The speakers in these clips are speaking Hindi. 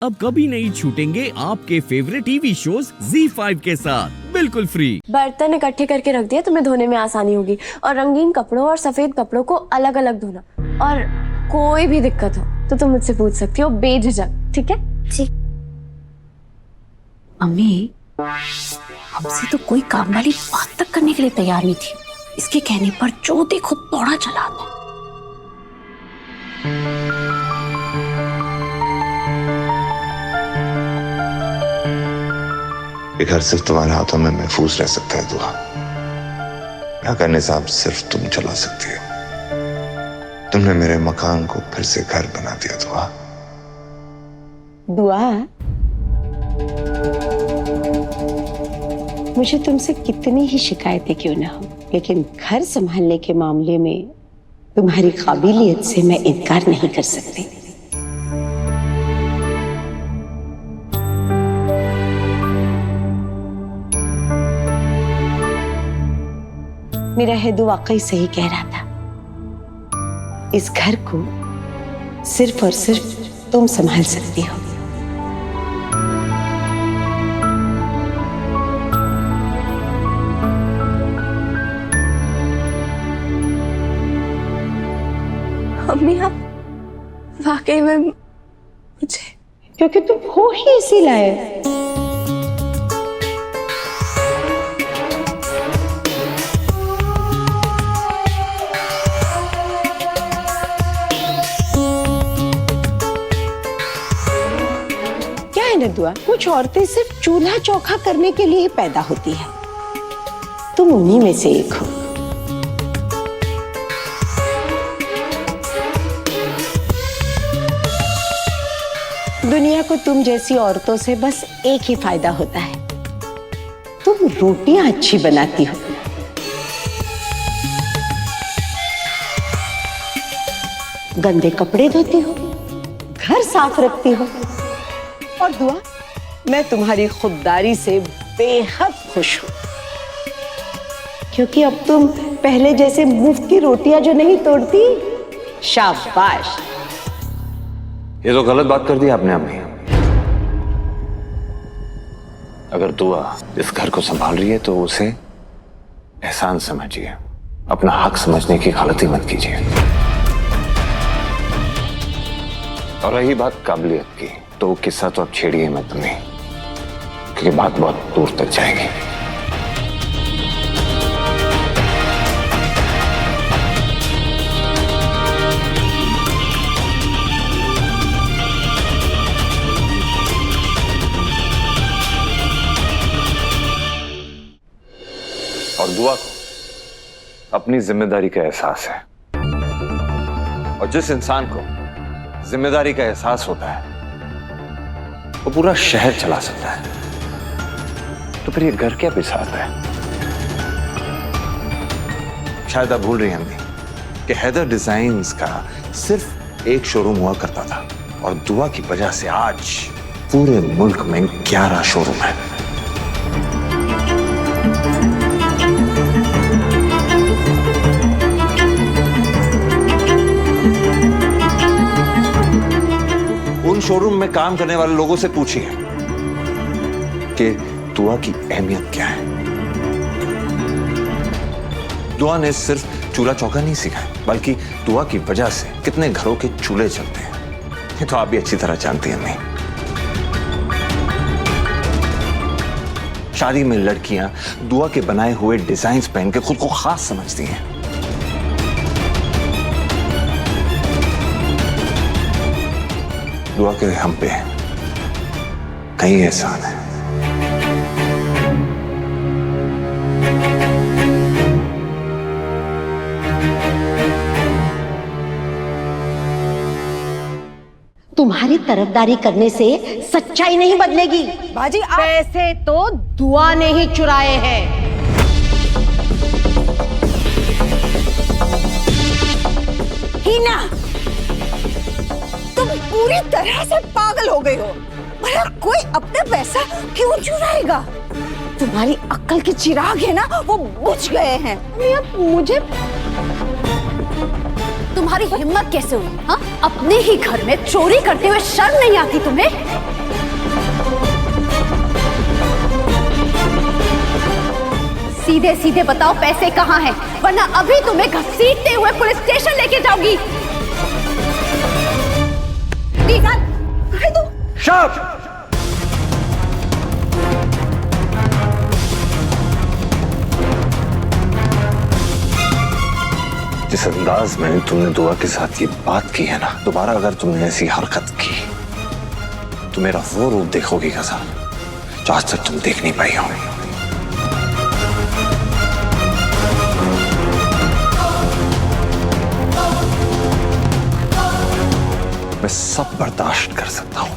अब कभी नहीं छूटेंगे आपके फेवरेट टीवी शोज ZEE5 के साथ बिल्कुल फ्री। बर्तन इकट्ठे करके रख दिया, तुम्हें धोने में आसानी होगी। और रंगीन कपड़ों और सफेद कपड़ों को अलग अलग धोना। और कोई भी दिक्कत हो तो तुम मुझसे पूछ सकती हो बेझिझक, ठीक है? ठीक। मम्मी, हमसे तो कोई काम वाली बात तक करने के लिए तैयार नहीं थी। इसके कहने पर जो देखो दौड़ा चला आता है। ये घर सिर्फ तुम्हारे हाथों में महफूज रह सकता है दुआ। यहाँ का निजाम सिर्फ तुम चला सकती हो। तुमने मेरे मकान को फिर से घर बना दिया दुआ। दुआ, मुझे तुमसे कितनी ही शिकायतें क्यों ना हो, लेकिन घर संभालने के मामले में तुम्हारी काबिलियत से मैं इनकार नहीं कर सकती। मेरा हेदू वाकई सही कह रहा था। इस घर को सिर्फ और सिर्फ तुम संभाल सकती हो। मम्मी, आप वाकई में मुझे, क्योंकि तुम हो ही इसी लायक। क्या है ना दुआ, कुछ औरतें सिर्फ चूल्हा चौका करने के लिए ही पैदा होती है। तुम उन्हीं में से एक हो। दुनिया को तुम जैसी औरतों से बस एक ही फायदा होता है, तुम रोटियां अच्छी बनाती हो। गंदे कपड़े धोती हो, घर साफ रखती हो। और दुआ, मैं तुम्हारी खुददारी से बेहद खुश हूं, क्योंकि अब तुम पहले जैसे मुफ्त की रोटियां जो नहीं तोड़ती। शाबाश। ये तो गलत बात कर दी आपने अम्मी। अगर दुआ इस घर को संभाल रही है तो उसे एहसान समझिए, अपना हक समझने की गलती मत कीजिए। और रही बात काबिलियत की, तो वो किस्सा तो अब छेड़िए मत तुम्हें, क्योंकि बात बहुत दूर तक जाएगी। और दुआ को अपनी जिम्मेदारी का एहसास है, और जिस इंसान को जिम्मेदारी का एहसास होता है वो पूरा शहर चला सकता है। तो फिर ये घर क्या पिसाता है? शायद आप भूल रही हैं अम्मी कि हैदर डिजाइन्स का सिर्फ एक शोरूम हुआ करता था, और दुआ की वजह से आज पूरे मुल्क में 11 शोरूम है। उन शोरूम में काम करने वाले लोगों से पूछिए कि दुआ की अहमियत क्या है। दुआ ने सिर्फ चूल्हा चौका नहीं सीखा, बल्कि दुआ की वजह से कितने घरों के चूल्हे चलते हैं, ये तो आप भी अच्छी तरह जानती हैं। नहीं, शादी में लड़कियां दुआ के बनाए हुए डिजाइन्स पहन के खुद को खास समझती हैं। दुआ के हम पे कई एहसान है। तुम्हारी तरफदारी करने से सच्चाई नहीं बदलेगी। बाजी, पैसे तो दुआ ने ही चुराए हैं। हीना, तुम पूरी तरह से पागल हो गई हो। भला कोई अपना पैसा क्यों चुराएगा? तुम्हारी अक्ल के चिराग है ना, वो बुझ गए हैं। मुझे तुम्हारी हिम्मत कैसे हुई? हाँ, अपने ही घर में चोरी करते हुए शर्म नहीं आती तुम्हें? सीधे सीधे बताओ पैसे कहाँ हैं, वरना अभी तुम्हें घसीटते हुए पुलिस स्टेशन लेके जाऊंगी। जिस अंदाज में तुमने दुआ के साथ ये बात की है ना, दोबारा अगर तुमने ऐसी हरकत की तो मेरा वो रूप देखोगी कसम जो आज तक तुम देख नहीं पाई हो। मैं सब बर्दाश्त कर सकता हूं,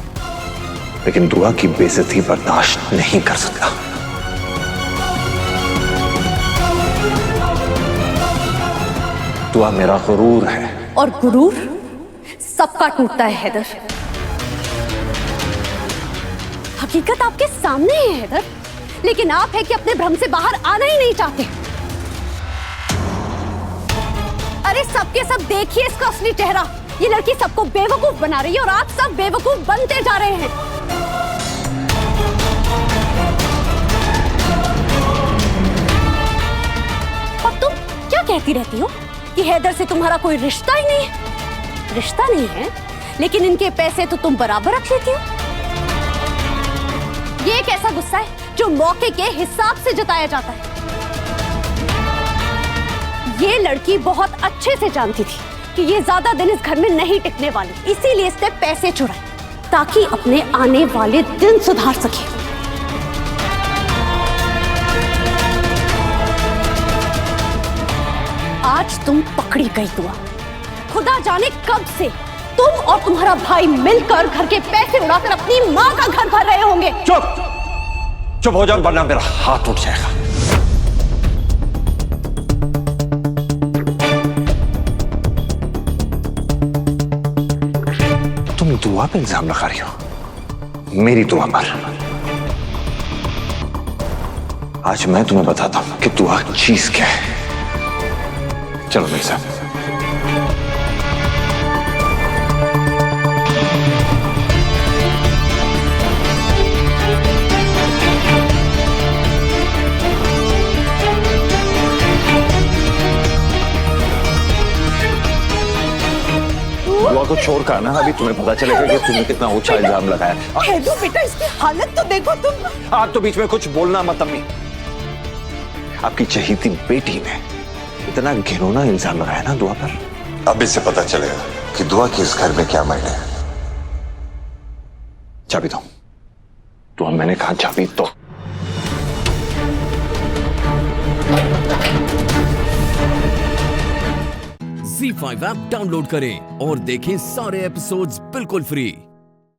लेकिन दुआ की बेइज्जती बर्दाश्त नहीं कर सकता। दुआ मेरा गुरूर है, और गुरूर सबका टूटता है हैदर। हकीकत आपके सामने है हैदर, लेकिन आप है कि अपने भ्रम से बाहर आना ही नहीं चाहते। अरे सबके सब देखिए इसका असली चेहरा। ये लड़की सबको बेवकूफ बना रही है और आप सब बेवकूफ बनते जा रहे हैं। और तुम क्या कहती रहती हो कि हैदर से तुम्हारा कोई रिश्ता ही नहीं है? रिश्ता नहीं है, लेकिन इनके पैसे तो तुम बराबर रख लेती हो। ये एक ऐसा गुस्सा है जो मौके के हिसाब से जताया जाता है। ये लड़की बहुत अच्छे से जानती थी कि ये ज्यादा दिन इस घर में नहीं टिकने वाली, इसीलिए इसने पैसे चुराए ताकि अपने आने वाले दिन सुधार सके। आज तुम पकड़ी गई दुआ। खुदा जाने कब से तुम और तुम्हारा भाई मिलकर घर के पैसे उड़ाकर अपनी माँ का घर भर रहे होंगे। चुप चुप हो जाओ वरना मेरा हाथ उठ जाएगा। तुम दुआ पे इल्जाम लगा रही हो, मेरी दुआ पर। आज मैं तुम्हें बताता हूं कि दुआ चीज क्या है। चलो मेरे साथ। दुआ को छोड़ कर ना, अभी तुम्हें पता चलेगा कि तुमने कितना ऊंचा इल्जाम लगाया। हेदू बेटा, इसकी हालत तो देखो तुम। आप तो बीच में कुछ बोलना मत अम्मी। आपकी चहीती बेटी ने इतना घिनौना इल्जाम लगाया ना दुआ पर। अब इससे पता चलेगा कि दुआ की इस घर में क्या मायने है। चाबी दो। दुआ मैंने कहा चाबी दो। Z5 ऐप डाउनलोड करें और देखें सारे एपिसोड्स बिल्कुल फ्री।